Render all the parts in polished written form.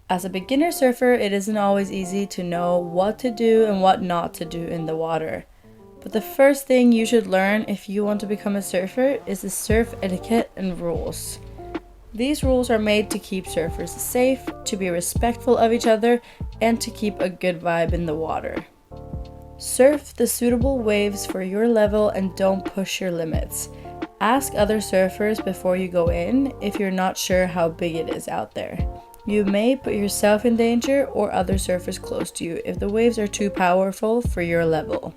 As a beginner surfer, it isn't always easy to know what to do and what not to do in the water. But the first thing you should learn if you want to become a surfer is the surf etiquette and rules. These rules are made to keep surfers safe, to be respectful of each other, and to keep a good vibe in the water. Surf the suitable waves for your level and don't push your limits. Ask other surfers before you go in if you're not sure how big it is out there. You may put yourself in danger or other surfers close to you if the waves are too powerful for your level.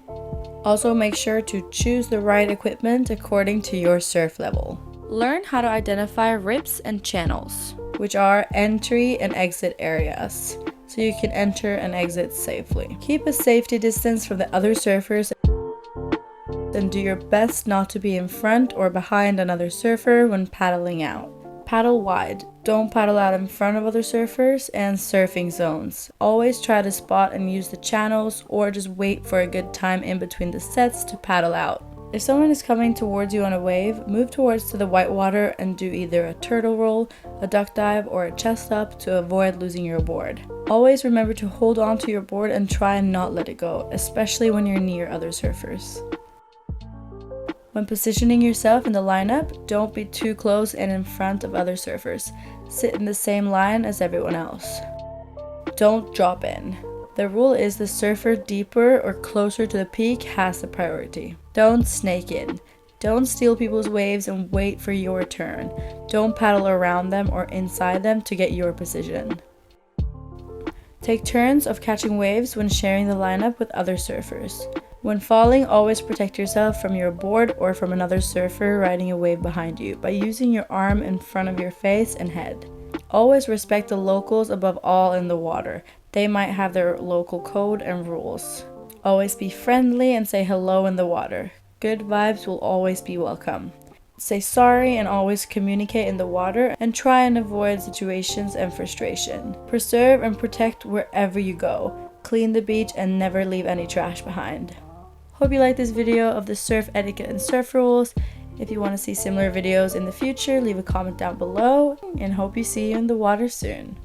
Also, make sure to choose the right equipment according to your surf level. Learn how to identify rips and channels, which are entry and exit areas, so you can enter and exit safely. Keep a safety distance from the other surfers and do your best not to be in front or behind another surfer when paddling out. Paddle wide. Don't paddle out in front of other surfers and surfing zones. Always try to spot and use the channels or just wait for a good time in between the sets to paddle out. If someone is coming towards you on a wave, move towards to the white water and do either a turtle roll, a duck dive, or a chest up to avoid losing your board. Always remember to hold on to your board and try and not let it go, especially when you're near other surfers. When positioning yourself in the lineup, don't be too close and in front of other surfers. Sit in the same line as everyone else. Don't drop in. The rule is the surfer deeper or closer to the peak has the priority. Don't snake in. Don't steal people's waves and wait for your turn. Don't paddle around them or inside them to get your position. Take turns of catching waves when sharing the lineup with other surfers. When falling, always protect yourself from your board or from another surfer riding a wave behind you by using your arm in front of your face and head. Always respect the locals above all in the water. They might have their local code and rules. Always be friendly and say hello in the water. Good vibes will always be welcome. Say sorry and always communicate in the water and try and avoid situations and frustration. Preserve and protect wherever you go. Clean the beach and never leave any trash behind. Hope you liked this video of the surf etiquette and surf rules. If you want to see similar videos in the future, leave a comment down below and hope you see you in the water soon.